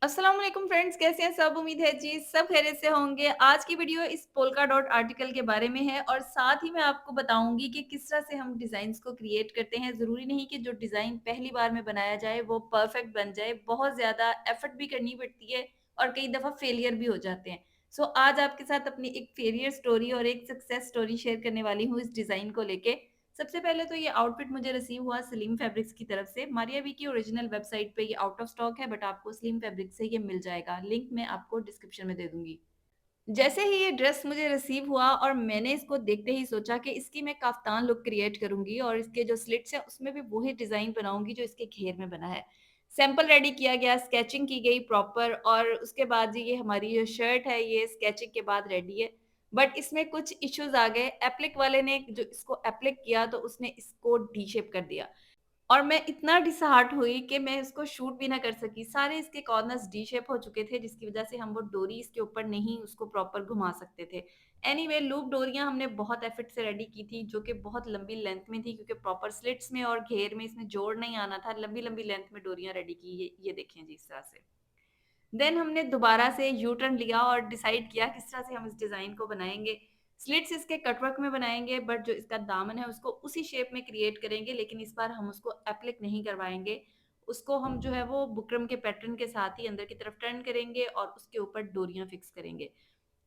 अस्सलाम वालेकुम फ्रेंड्स, कैसे हैं सब? उम्मीद है जी सब खैरियत से होंगे। आज की वीडियो इस पोल्का डॉट आर्टिकल के बारे में है और साथ ही मैं आपको बताऊंगी कि किस तरह से हम डिज़ाइंस को क्रिएट करते हैं। ज़रूरी नहीं कि जो डिज़ाइन पहली बार में बनाया जाए वो परफेक्ट बन जाए, बहुत ज़्यादा एफर्ट भी करनी पड़ती है और कई दफ़ा फेलियर भी हो जाते हैं। सो आज आपके साथ अपनी एक फेलियर स्टोरी और एक सक्सेस स्टोरी शेयर करने वाली हूँ इस डिज़ाइन को लेके। सबसे पहले तो ये आउटफिट मुझे रिसीव हुआ स्लिम फैब्रिक्स की तरफ से। मारिया वी की ओरिजिनल वेबसाइट पे ये आउट ऑफ स्टॉक है, बट आपको स्लिम फैब्रिक से ये मिल जाएगा। लिंक मैं आपको डिस्क्रिप्शन में दे दूंगी। जैसे ही ये ड्रेस मुझे रिसीव हुआ और मैंने इसको देखते ही सोचा कि इसकी मैं काफ्तान लुक क्रिएट करूंगी और इसके जो स्लिट्स हैं उसमें भी वही डिजाइन बनाऊंगी जो इसके घेर में बना है। सैंपल रेडी किया गया, स्केचिंग की गई प्रॉपर और उसके बाद ये हमारी जो शर्ट है ये स्केचिंग के बाद रेडी है। बट इसमें कुछ इश्यूज आ गए। एप्लिक वाले ने जो इसको एप्लिक किया तो उसने इसको डी शेप कर दिया और मैं इतना डिसहार्ट हुई कि मैं इसको शूट भी ना कर सकी। सारे इसके कॉर्नर्स डी शेप हो चुके थे जिसकी वजह से हम वो डोरी इसके ऊपर नहीं उसको प्रॉपर घुमा सकते थे। एनीवे लूप डोरियां हमने बहुत एफर्ट से रेडी की थी जो कि बहुत लंबी लेंथ में थी क्योंकि प्रॉपर स्लिट्स में और घेर में इसमें जोड़ नहीं आना था। लंबी लंबी लेंथ में डोरियां रेडी की। ये देखें जी इस तरह से। देन हमने दोबारा से यू टर्न लिया और डिसाइड किया किस तरह से हम इस डिज़ाइन को बनाएंगे। स्लिट्स इसके कटवर्क में बनाएंगे बट जो इसका दामन है उसको उसी शेप में क्रिएट करेंगे, लेकिन इस बार हम उसको एप्लिक नहीं करवाएंगे। उसको हम जो है वो बुकरम के पैटर्न के साथ ही अंदर की तरफ टर्न करेंगे और उसके ऊपर डोरियां फिक्स करेंगे।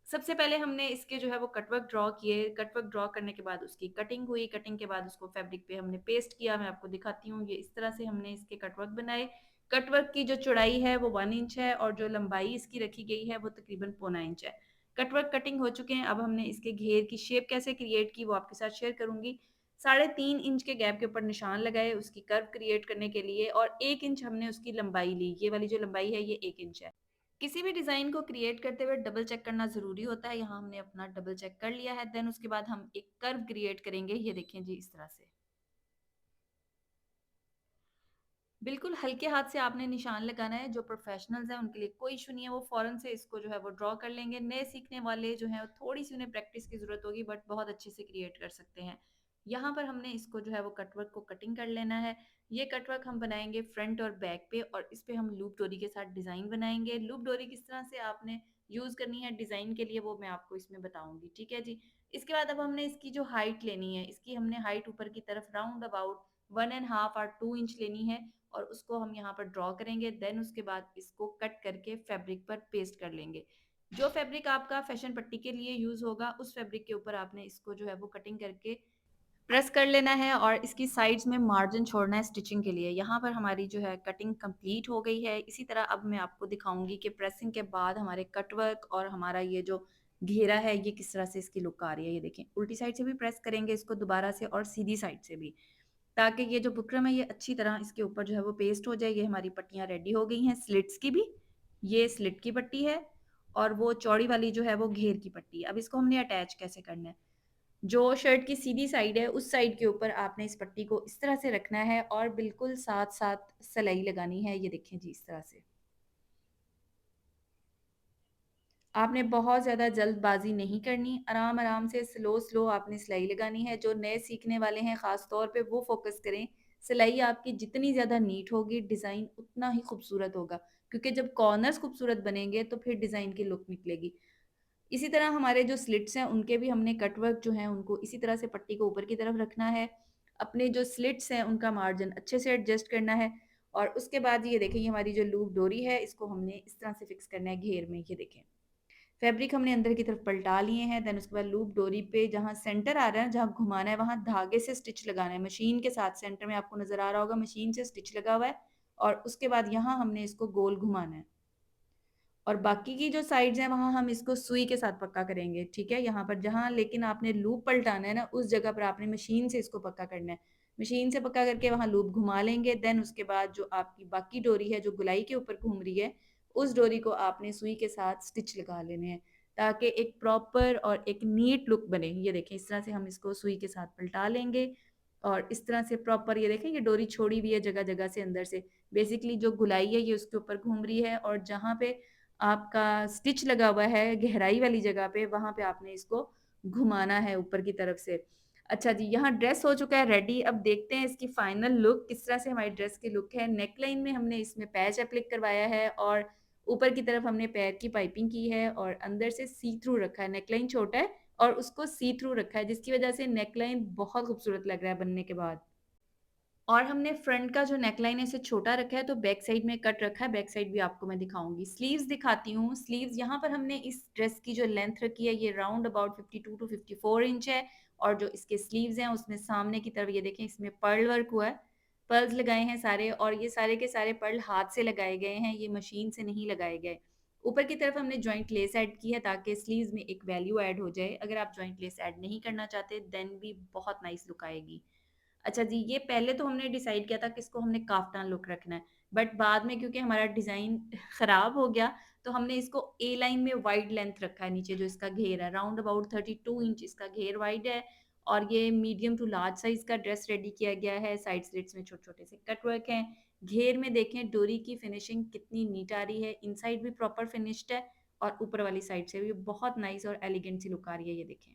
सबसे पहले हमने इसके जो है वो कटवर्क ड्रॉ किए। कटवर्क ड्रॉ करने के बाद उसकी कटिंग हुई। कटिंग के बाद उसको फैब्रिक पे हमने पेस्ट किया। मैं आपको दिखाती हूँ। ये इस तरह से हमने इसके कटवर्क बनाए। कटवर्क की जो चौड़ाई है वो 1 इंच है और जो लंबाई इसकी रखी गई है वो तकरीबन पौना इंच है। कटवर्क कटिंग हो चुके हैं। अब हमने इसके घेर की शेप कैसे क्रिएट की वो आपके साथ शेयर करूंगी। 3.5 इंच के गैप के ऊपर निशान लगाए उसकी कर्व क्रिएट करने के लिए और 1 इंच हमने उसकी लंबाई ली। ये वाली जो लंबाई है ये 1 इंच है। किसी भी डिज़ाइन को क्रिएट करते हुए डबल चेक करना ज़रूरी होता है। यहाँ हमने अपना डबल चेक कर लिया है। देन उसके बाद हम एक कर्व क्रिएट करेंगे। ये देखें जी इस तरह से। बिल्कुल हल्के हाथ से आपने निशान लगाना है। जो प्रोफेशनल्स हैं उनके लिए कोई इशू नहीं है, वो फ़ौरन से इसको जो है वो ड्रॉ कर लेंगे। नए सीखने वाले जो हैं थोड़ी-सी उन्हें प्रैक्टिस की ज़रूरत होगी बट बहुत अच्छे से क्रिएट कर सकते हैं। यहाँ पर हमने इसको जो है वो कटवर्क को कटिंग कर लेना है। ये कटवर्क हम बनाएँगे फ्रंट और बैक पे और इस पे हम लूप डोरी के साथ डिज़ाइन बनाएँगे। लूप डोरी किस तरह से आपने यूज़ करनी है डिज़ाइन के लिए वो मैं आपको इसमें बताऊँगी, ठीक है जी। इसके बाद अब हमने इसकी जो हाइट लेनी है, इसकी हमने हाइट ऊपर की तरफ राउंड अबाउट 1 एंड हाफ और 2 इंच लेनी है और उसको हम यहाँ पर ड्रॉ करेंगे। देन उसके बाद इसको कट करके फैब्रिक पर पेस्ट कर लेंगे। जो फैब्रिक आपका फैशन पट्टी के लिए यूज होगा उस फैब्रिक के ऊपर आपने इसको जो है वो कटिंग करके प्रेस कर लेना है और इसकी साइड्स में मार्जिन छोड़ना है स्टिचिंग के लिए। यहाँ पर हमारी जो है कटिंग कंप्लीट हो गई है। इसी तरह अब मैं आपको दिखाऊंगी कि प्रेसिंग के बाद हमारे कटवर्क और हमारा ये जो घेरा है ये किस तरह से इसकी लुक आ रही है। ये देखें उल्टी साइड से भी प्रेस करेंगे इसको दोबारा से और सीधी साइड से भी, ताकि ये जो बुकरम है ये अच्छी तरह इसके ऊपर जो है वो पेस्ट हो जाए। ये हमारी पट्टियाँ रेडी हो गई हैं स्लिट्स की भी। ये स्लिट की पट्टी है और वो चौड़ी वाली जो है वो घेर की पट्टी। अब इसको हमने अटैच कैसे करना है। जो शर्ट की सीधी साइड है उस साइड के ऊपर आपने इस पट्टी को इस तरह से रखना है और बिल्कुल साथ साथ सिलाई लगानी है। ये देखें जी इस तरह से। आपने बहुत ज़्यादा जल्दबाजी नहीं करनी, आराम आराम से स्लो स्लो आपने सिलाई लगानी है। जो नए सीखने वाले हैं ख़ास तौर पे वो फोकस करें। सिलाई आपकी जितनी ज़्यादा नीट होगी डिज़ाइन उतना ही खूबसूरत होगा, क्योंकि जब कॉर्नर्स खूबसूरत बनेंगे तो फिर डिज़ाइन की लुक निकलेगी। इसी तरह हमारे जो स्लिट्स हैं उनके भी हमने कटवर्क जो है उनको इसी तरह से पट्टी को ऊपर की तरफ रखना है। अपने जो स्लिट्स हैं उनका मार्जिन अच्छे से एडजस्ट करना है और उसके बाद ये देखें ये हमारी जो लूप डोरी है इसको हमने इस तरह से फिक्स करना है घेर में। ये देखें फैब्रिक हमने अंदर की तरफ पलटा लिए हैं। देन उसके बाद लूप डोरी पे जहाँ सेंटर आ रहा है, जहाँ घुमाना है वहाँ धागे से स्टिच लगाना है मशीन के साथ। सेंटर में आपको नजर आ रहा होगा मशीन से स्टिच लगा हुआ है और उसके बाद यहाँ हमने इसको गोल घुमाना है और बाकी की जो साइड्स हैं वहाँ हम इसको सुई के साथ पक्का करेंगे, ठीक है। यहाँ पर जहाँ लेकिन आपने लूप पलटाना है ना उस जगह पर आपने मशीन से इसको पक्का करना है। मशीन से पक्का करके वहाँ लूप घुमा लेंगे। देन उसके बाद जो आपकी बाकी डोरी है जो गुलाई के ऊपर घूम रही है उस डोरी को आपने सुई के साथ स्टिच लगा लेने हैं, ताकि एक प्रॉपर और एक नीट लुक बने। ये देखें इस तरह से हम इसको सुई के साथ पलटा लेंगे और इस तरह से प्रॉपर ये देखें ये डोरी छोड़ी हुई है जगह जगह से अंदर से। बेसिकली जो गुलाई है ये उसके ऊपर घूम रही है और जहाँ पे आपका स्टिच लगा हुआ है गहराई वाली जगह पे वहां पे आपने इसको घुमाना है ऊपर की तरफ से। अच्छा जी, यहाँ ड्रेस हो चुका है रेडी। अब देखते हैं इसकी फाइनल लुक किस तरह से हमारी ड्रेस की लुक है। नेकलाइन में हमने इसमें पैच एप्लिक करवाया है और ऊपर की तरफ हमने पैर की पाइपिंग की है और अंदर से सी थ्रू रखा है, नेकलाइन छोटा है और उसको सी थ्रू रखा है, जिसकी वजह से नेकलाइन बहुत खूबसूरत लग रहा है बनने के बाद। और हमने फ्रंट का जो नेकलाइन है इसे छोटा रखा है, तो बैक साइड में कट रखा है, बैक साइड भी आपको मैं दिखाऊंगी। स्लीव्स दिखाती हूँ। स्लीव्स यहाँ पर हमने इस ड्रेस की जो लेंथ रखी है ये राउंड अबाउट 52 टू 54 इंच है। और जो इसके स्लीव्स हैं उसमें सामने की तरफ ये देखें, इसमें पर्ल वर्क हुआ है, पर्ल्स लगाए हैं सारे, और ये सारे के सारे पर्ल हाथ से लगाए गए हैं, ये मशीन से नहीं लगाए गए। ऊपर की तरफ हमने जॉइंट लेस ऐड की है ताकि स्लीव्स में एक वैल्यू ऐड हो जाए। अगर आप जॉइंट लेस ऐड नहीं करना चाहते देन भी बहुत नाइस लुक आएगी। अच्छा जी, ये पहले तो हमने डिसाइड किया था कि इसको हमने काफ्तान लुक रखना है, बट बाद में क्योंकि हमारा डिज़ाइन खराब हो गया, तो हमने इसको ए लाइन में वाइड लेंथ रखा है। नीचे जो इसका घेर है राउंड अबाउट 32 इंच इसका घेर वाइड है। और ये मीडियम टू लार्ज साइज का ड्रेस रेडी किया गया है। साइड स्लिट्स में छोटे छोटे से कट वर्क हैं। घेर में देखें डोरी की फिनिशिंग कितनी नीट आ रही है, इनसाइड भी प्रॉपर फिनिश्ड है और ऊपर वाली साइड से भी बहुत नाइस और एलिगेंट सी लुक आ रही है, ये देखें।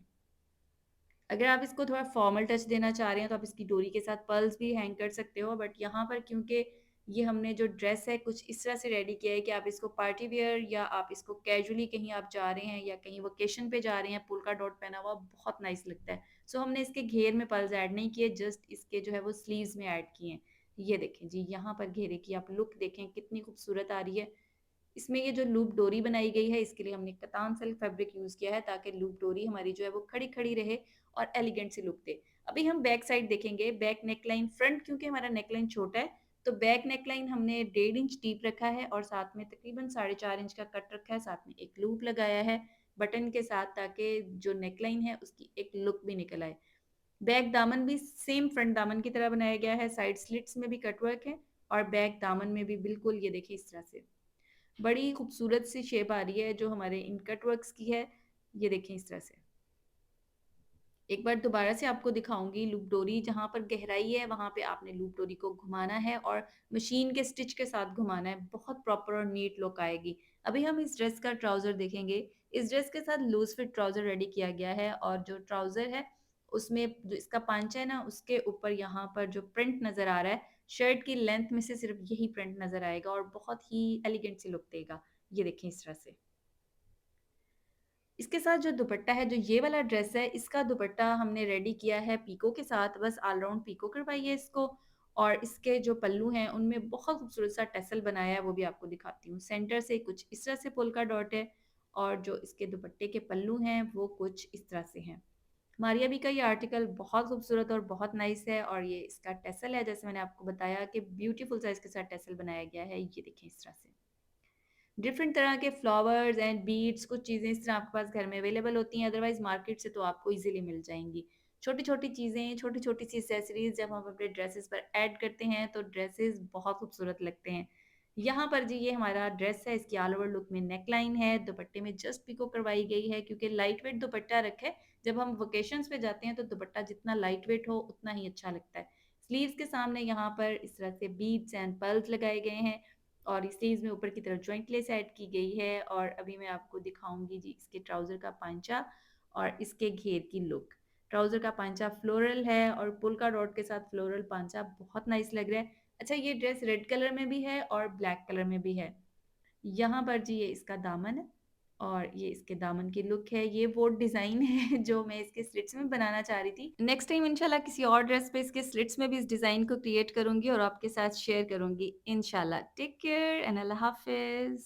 अगर आप इसको थोड़ा फॉर्मल टच देना चाह रहे हैं तो आप इसकी डोरी के साथ पर्ल्स भी हैंग कर सकते हो, बट यहाँ पर क्योंकि ये हमने जो ड्रेस है कुछ इस तरह से रेडी किया है कि आप इसको पार्टी वियर या आप इसको कैजुअली कहीं आप जा रहे हैं या कहीं वोकेशन पे जा रहे हैं, पोल्का डॉट पहना हुआ बहुत नाइस लगता है। सो हमने इसके घेर में पर्ल्स ऐड नहीं किए, जस्ट इसके जो है वो स्लीव्स में ऐड किए हैं। ये देखें जी, यहाँ पर घेरे की आप लुक देखें कितनी खूबसूरत आ रही है। इसमें ये जो लूप डोरी बनाई गई है इसके लिए हमने कतान सिल्क फैब्रिक यूज़ किया है ताकि लूप डोरी हमारी जो है वो खड़ी खड़ी रहे और एलिगेंट सी लुक दे। अभी हम बैक साइड देखेंगे। बैक नेकलाइन, फ्रंट क्योंकि हमारा नेकलाइन छोटा है तो बैक नेकलाइन हमने 1.5 इंच डीप रखा है और साथ में तकरीबन 4.5 इंच का कट रखा है, साथ में एक लूप लगाया है बटन के साथ ताकि जो नेकलाइन है उसकी एक लुक भी निकल आए। बैक दामन भी सेम फ्रंट दामन की तरह बनाया गया है, साइड स्लिट्स में भी कटवर्क है और बैक दामन में भी बिल्कुल ये देखिए इस तरह से बड़ी खूबसूरत सी शेप आ रही है जो हमारे इन कट वर्क्स की है। ये देखें इस तरह से। एक बार दोबारा से आपको दिखाऊंगी लूप डोरी, जहाँ पर गहराई है वहां पे आपने लूप डोरी को घुमाना है और मशीन के स्टिच के साथ घुमाना है, बहुत प्रॉपर और नीट लुक आएगी। अभी हम इस ड्रेस का ट्राउजर देखेंगे। इस ड्रेस के साथ लूज फिट ट्राउजर रेडी किया गया है और जो ट्राउजर है उसमें जो इसका पांचा है ना उसके ऊपर यहाँ पर जो प्रिंट नजर आ रहा है, शर्ट की लेंथ में से सिर्फ यही प्रिंट नजर आएगा और बहुत ही एलिगेंट सी लुक देगा। ये देखें इस तरह से। इसके साथ जो दुपट्टा है, जो ये वाला ड्रेस है, इसका दुपट्टा हमने रेडी किया है पीको के साथ, बस ऑल राउंड पीको करवाई है इसको। और इसके जो पल्लू हैं उनमें बहुत खूबसूरत सा टसल बनाया है, वो भी आपको दिखाती हूँ। सेंटर से कुछ इस तरह से पोल्का डॉट है और जो इसके दुपट्टे के पल्लू हैं वो कुछ इस तरह से हैं। मारिया भी का ये आर्टिकल बहुत खूबसूरत और बहुत नाइस है और ये इसका टसल है, जैसे मैंने आपको बताया कि ब्यूटीफुल सा इसके साथ टसल बनाया गया है। ये देखें इस तरह से डिफरेंट तरह के फ्लावर्स एंड बीड्स, कुछ चीज़ें इस तरह आपके पास घर में अवेलेबल होती हैं, अदरवाइज मार्केट से तो आपको इजीली मिल जाएंगी। छोटी छोटी चीज़ें, छोटी छोटी सी एक्सेसरीज जब हम अपने ड्रेसेस पर ऐड करते हैं तो ड्रेसेस बहुत खूबसूरत लगते हैं। यहाँ पर जी ये हमारा ड्रेस है, इसकी ऑल ओवर लुक में नेक लाइन है, दुपट्टे में जस्ट पिको करवाई गई है क्योंकि लाइट वेट दुपट्टा रखे। जब हम वोकेशंस पे जाते हैं तो दुपट्टा जितना लाइट वेट हो उतना ही अच्छा लगता है। स्लीव्स के सामने यहाँ पर इस तरह से बीड्स एंड पर्ल्स लगाए गए हैं और स्लीव्स में ऊपर की तरफ जॉइंट लेस ऐड की गई है। और अभी मैं आपको दिखाऊंगी जी इसके ट्राउज़र का पांचा और इसके घेर की लुक। ट्राउज़र का पांचा फ्लोरल है और पुल्का डॉट के साथ फ्लोरल पांचा बहुत नाइस लग रहा है। अच्छा, ये ड्रेस रेड कलर में भी है और ब्लैक कलर में भी है। यहाँ पर जी ये इसका दामन है और ये इसके दामन की लुक है। ये वो डिज़ाइन है जो मैं इसके स्लिट्स में बनाना चाह रही थी। नेक्स्ट टाइम इंशाल्लाह किसी और ड्रेस पे इसके स्लिट्स में भी इस डिज़ाइन को क्रिएट करूँगी और आपके साथ शेयर करूँगी इंशाल्लाह। टेक केयर एंड अल्लाह हाफ़िज़।